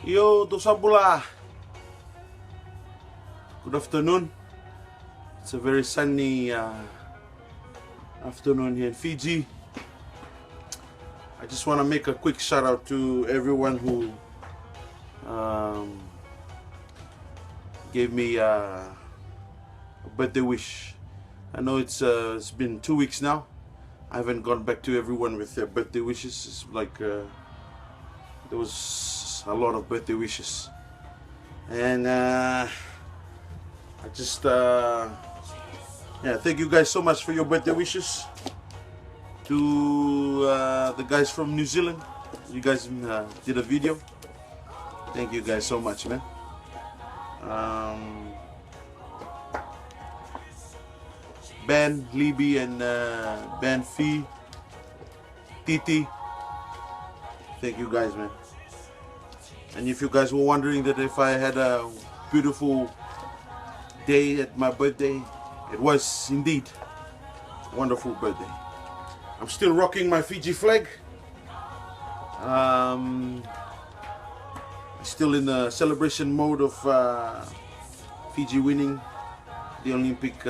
Yo, Tosabula. Good afternoon. It's a very sunny afternoon here in Fiji. I just want to make a quick shout out to everyone who gave me a birthday wish. I know it's been 2 weeks now. I haven't gone back to everyone with their birthday wishes. It's like there was a lot of birthday wishes, and I just yeah, thank you guys so much for your birthday wishes. To the guys from New Zealand, you guys did a video. Thank you guys so much, man. Ben, Libby, and Ben Fee, Titi. Thank you guys, man. And if you guys were wondering that if I had a beautiful day at my birthday, it was indeed a wonderful birthday. I'm still rocking my Fiji flag. Still in the celebration mode of Fiji winning the Olympic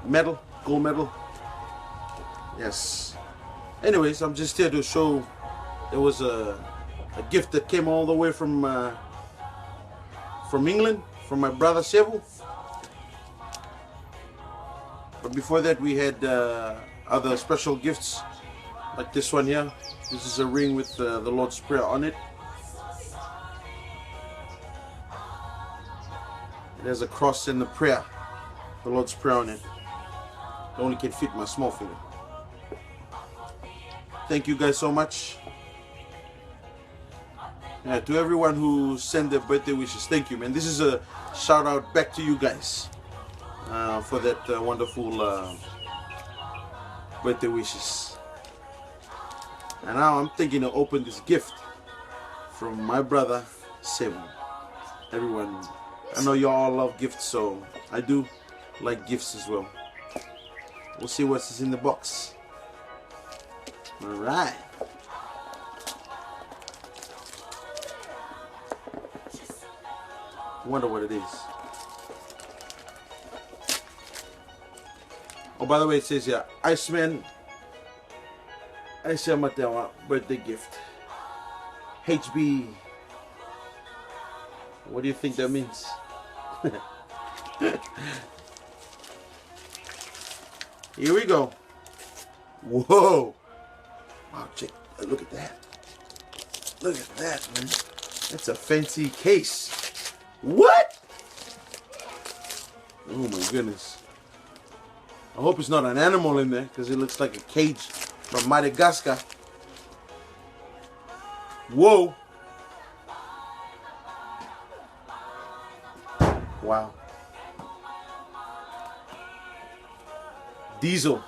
medal, gold medal. Yes. Anyways, I'm just here to show there was a gift that came all the way from England, from my brother Sevu. But before that, we had other special gifts, like this one here. This is a ring with the Lord's Prayer on it. It has a cross and the prayer, the Lord's Prayer on it. It only can fit my small finger. Thank you guys so much. Yeah, to everyone who sent their birthday wishes, thank you, man. This is a shout out back to you guys for that wonderful birthday wishes. And now I'm thinking to open this gift from my brother Sevu. Everyone, I know you all love gifts, so I do like gifts as well. We'll see what's in the box. All right. Wonder what it is. Oh, by the way, it says here, Iceman Matewa birthday gift. HB. What do you think that means? Here we go. Whoa. Wow, check. Look at that. Look at that, man. That's a fancy case. What? Oh my goodness. I hope it's not an animal in there, because it looks like a cage from Madagascar. Whoa. Wow. Diesel.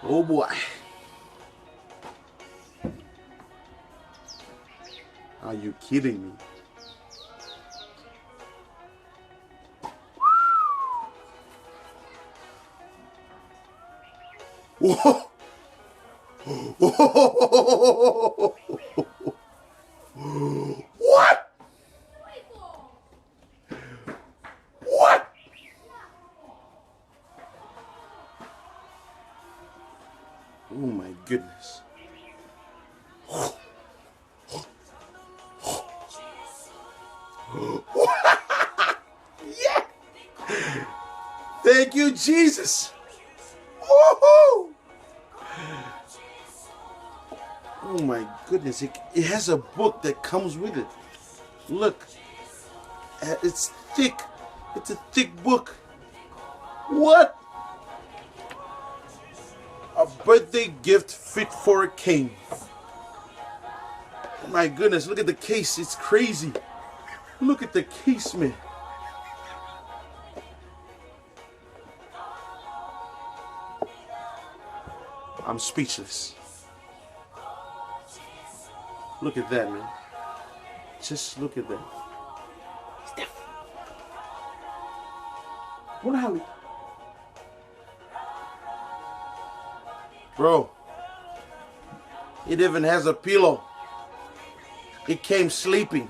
Oh boy. Are you kidding me? Whoa. What? What? Oh my goodness. Yeah. Thank you, Jesus. Woohoo! Oh my goodness, it has a book that comes with it. Look, it's thick. It's a thick book. What? A birthday gift fit for a king. My goodness, look at the case. It's crazy. Look at the case, man. I'm speechless. Look at that, man. Just look at that. Steph. What are we? Bro, it even has a pillow. It came sleeping.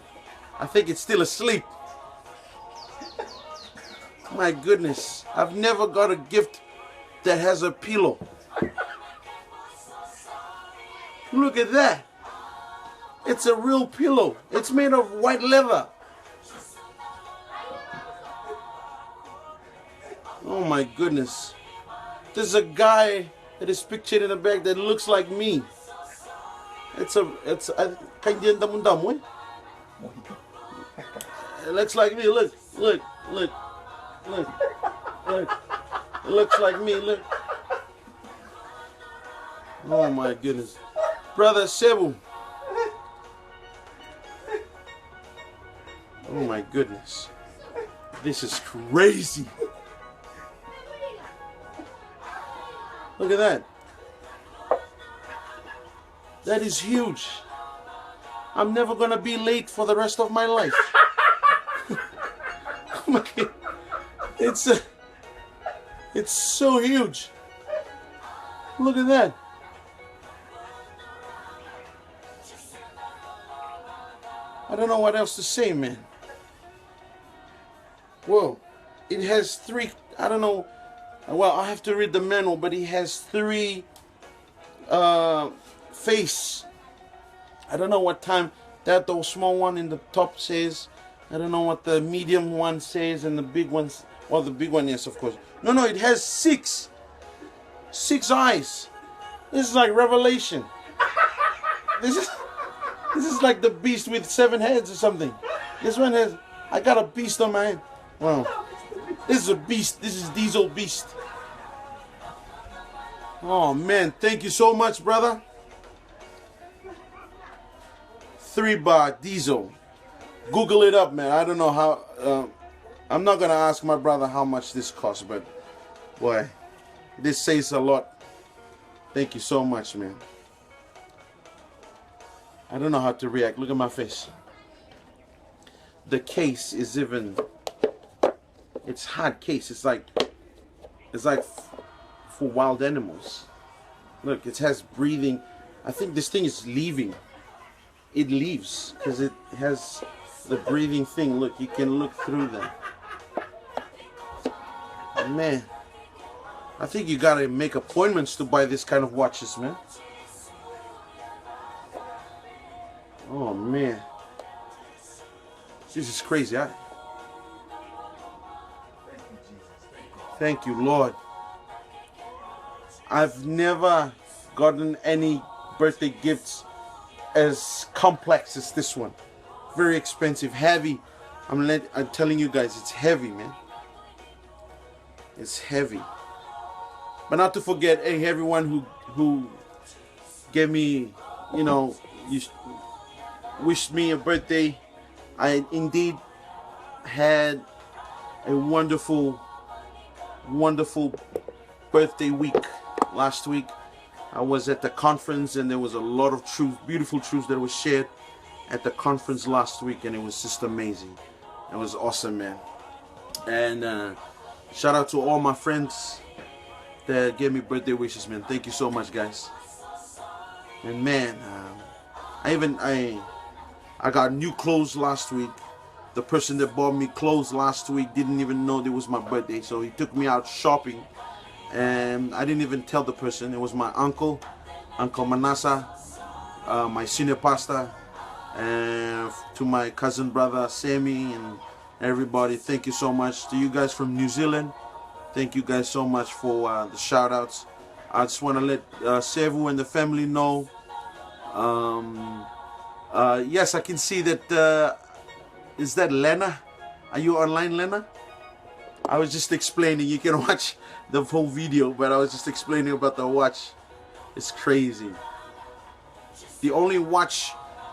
I think it's still asleep. My goodness, I've never got a gift that has a pillow. Look at that. It's a real pillow. It's made of white leather. Oh my goodness. There's a guy that is pictured in the back that looks like me. It looks like me. Look. It looks like me. Look. Oh my goodness. Brother Cebu. Oh my goodness. This is crazy. Look at that. That is huge. I'm never gonna be late for the rest of my life. It's so huge. Look at that. I don't know what else to say, man. Whoa. It has 3, I don't know. Well, I have to read the manual, but it has 3 face. I don't know what time that the small one in the top says. I don't know what the medium one says and the big ones. Well, the big one, yes, of course. No, it has 6 eyes. This is like Revelation. This is like the beast with 7 heads or something. This one has, I got a beast on my head. Wow. This is a beast. This is Diesel Beast. Oh man, thank you so much, brother. 3-bar Diesel. Google it up, man. I don't know how. I'm not gonna ask my brother how much this costs, but boy, this says a lot. Thank you so much, man. I don't know how to react. Look at my face. The case is even. It's hard case. It's like for wild animals. Look, it has breathing. I think this thing is leaving. It leaves because it has the breathing thing. Look, you can look through that. Man, I think you gotta make appointments to buy this kind of watches, man. Oh man, this is crazy. Thank you, Lord. I've never gotten any birthday gifts as complex as this one. Very expensive, heavy. I'm telling you guys, it's heavy, man. It's heavy. But not to forget, hey, everyone who gave me, you wished me a birthday. I indeed had a wonderful birthday week last week. I was at the conference and there was a lot of beautiful truths that was shared at the conference last week, and it was just amazing. It was awesome, man. And shout out to all my friends that gave me birthday wishes, man. Thank you so much, guys. And man, I got new clothes last week. The person that bought me clothes last week didn't even know it was my birthday, so he took me out shopping, and I didn't even tell the person. It was my Uncle Manasa, my senior pastor, and to my cousin brother Sammy and everybody. Thank you so much to you guys from New Zealand. Thank you guys so much for the shout outs. I just want to let Sevu and the family know. Yes, I can see that. Is that Lena? Are you online, Lena? I was just explaining. You can watch the whole video, but I was just explaining about the watch. It's crazy. The only watch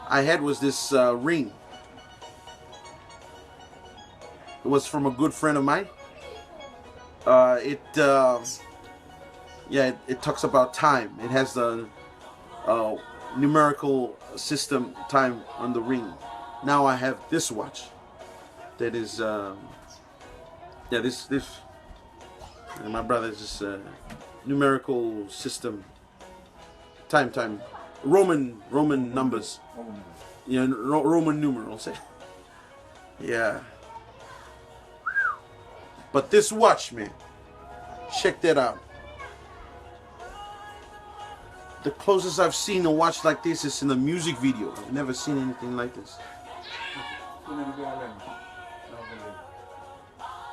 I had was this ring. It was from a good friend of mine. It talks about time. It has the numerical system time on the ring. Now I have this watch that is this and my brother's just numerical system Time. Roman numbers. Yeah, Roman numerals. Yeah. But this watch, man, check that out. The closest I've seen a watch like this is in a music video. I've never seen anything like this.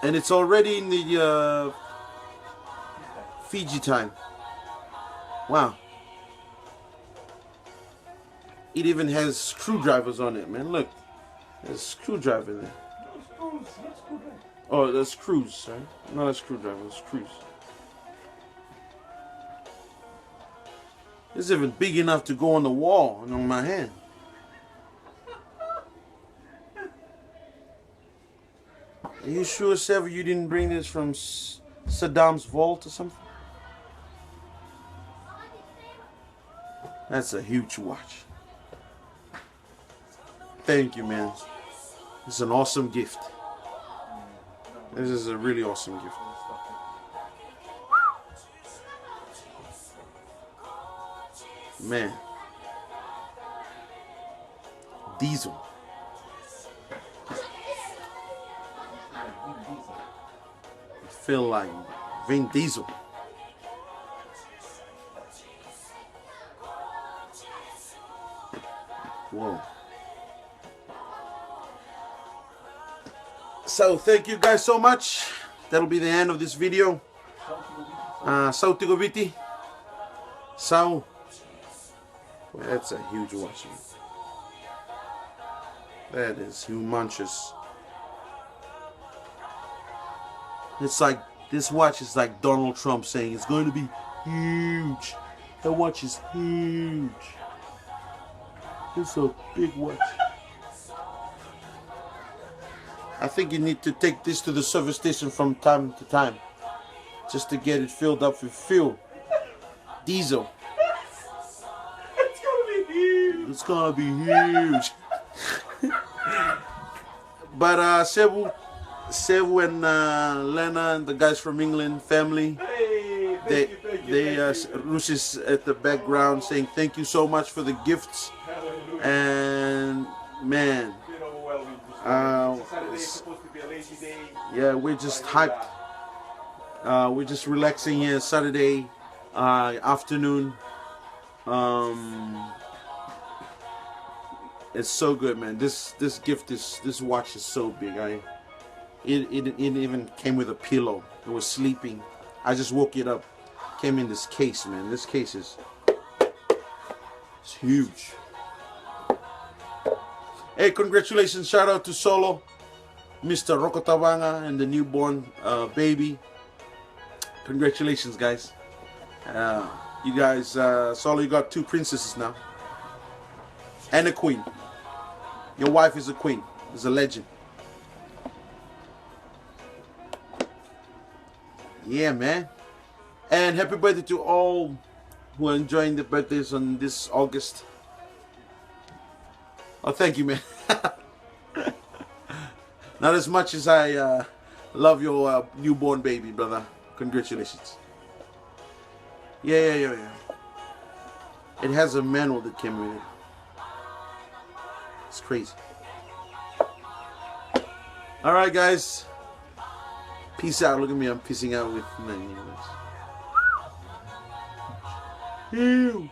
And it's already in the Fiji time. Wow. It even has screwdrivers on it, man. Look. There's a screwdriver there. Oh, there's screws, right? Not a screwdriver, screws. It's even big enough to go on the wall and on my hand. Are you sure, Sever, you didn't bring this from Saddam's vault or something? That's a huge watch. Thank you, man. It's an awesome gift. This is a really awesome gift. Man. Diesel. I feel like Vin Diesel. Whoa. So thank you guys so much. That'll be the end of this video. Sau Tigobiti. Sau. Boy, that's a huge watch. That is humongous. It's like, this watch is like Donald Trump saying it's going to be huge. That watch is huge. It's a big watch. I think you need to take this to the service station from time to time, just to get it filled up with fuel. Diesel. It's gonna be huge. It's gonna be huge. But Sevu and Lena and the guys from England family, Rush is at the background saying thank you so much for the gifts. And man, yeah, we're just hyped. We're just relaxing here Saturday afternoon. It's so good, man. This watch is so big. It even came with a pillow. It was sleeping. I just woke it up. Came in this case, man. This case is huge. Hey, congratulations! Shout out to Solo, Mr. Rokotawanga, and the newborn baby. Congratulations, guys. You guys, Solo, you got 2 princesses now. And a queen. Your wife is a queen. Is a legend. Yeah, man. And happy birthday to all who are enjoying the birthdays on this August. Oh, thank you, man. Not as much as I love your newborn baby, brother. Congratulations. Yeah. It has a manual that came with it. It's crazy. Alright, guys. Peace out. Look at me. I'm pissing out with 9 years. Huge.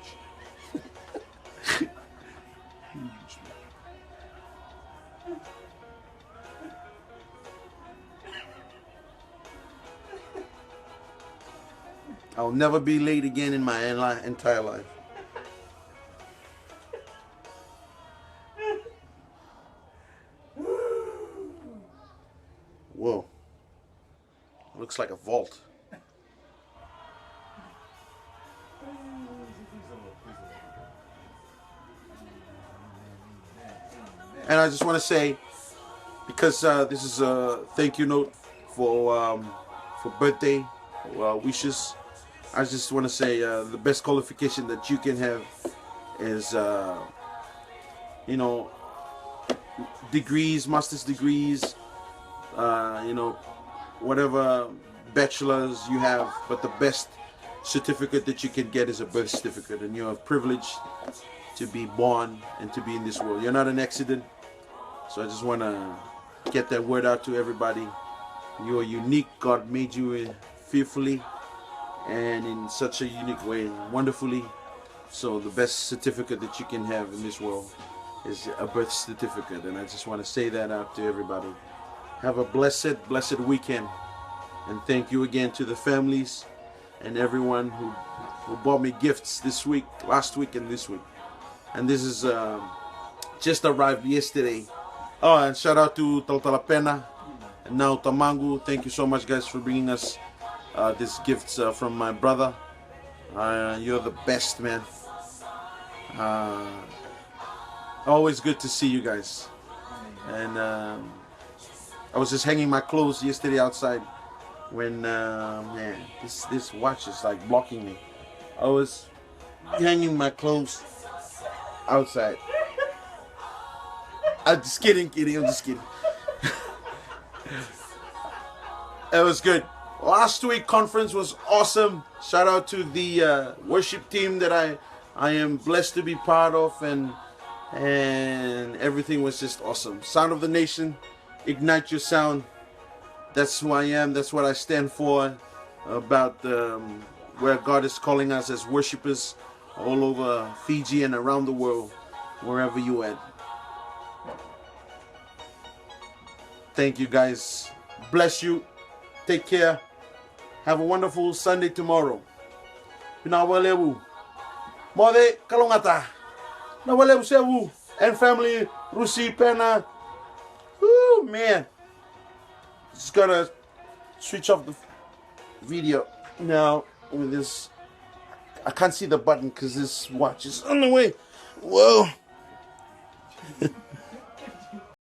I'll never be late again in my entire life. Whoa. Looks like a vault. And I just want to say, because this is a thank you note for birthday wishes, I just want to say the best qualification that you can have is, you know, degrees, master's degrees, you know, whatever bachelors you have, but the best certificate that you can get is a birth certificate, and you're privileged to be born and to be in this world. You're not an accident. So I just want to get that word out to everybody. You are unique. God made you fearfully and in such a unique way, wonderfully. So the best certificate that you can have in this world is a birth certificate, and I just want to say that out to everybody. Have a blessed weekend, and thank you again to the families and everyone who bought me gifts this week, last week, and this week. And this is just arrived yesterday. Oh, and shout out to Taltalapena and now Tamangu. Thank you so much, guys, for bringing us these gifts from my brother. You're the best, man. Always good to see you guys. And I was just hanging my clothes yesterday outside when man, this watch is like blocking me. I was hanging my clothes outside. I'm just kidding. I'm just kidding. It was good. Last week conference was awesome. Shout out to the worship team that I am blessed to be part of, and everything was just awesome. Sound of the Nation, ignite your sound. That's who I am. That's what I stand for. About where God is calling us as worshipers all over Fiji and around the world, wherever you at. Thank you, guys. Bless you. Take care. Have a wonderful Sunday tomorrow. Pinawalewu. Mode kalongata. Nawalewu sewu. And family. Rusi Pena. Woo, man. Just gonna switch off the video now with this. I can't see the button because this watch is on the way. Whoa.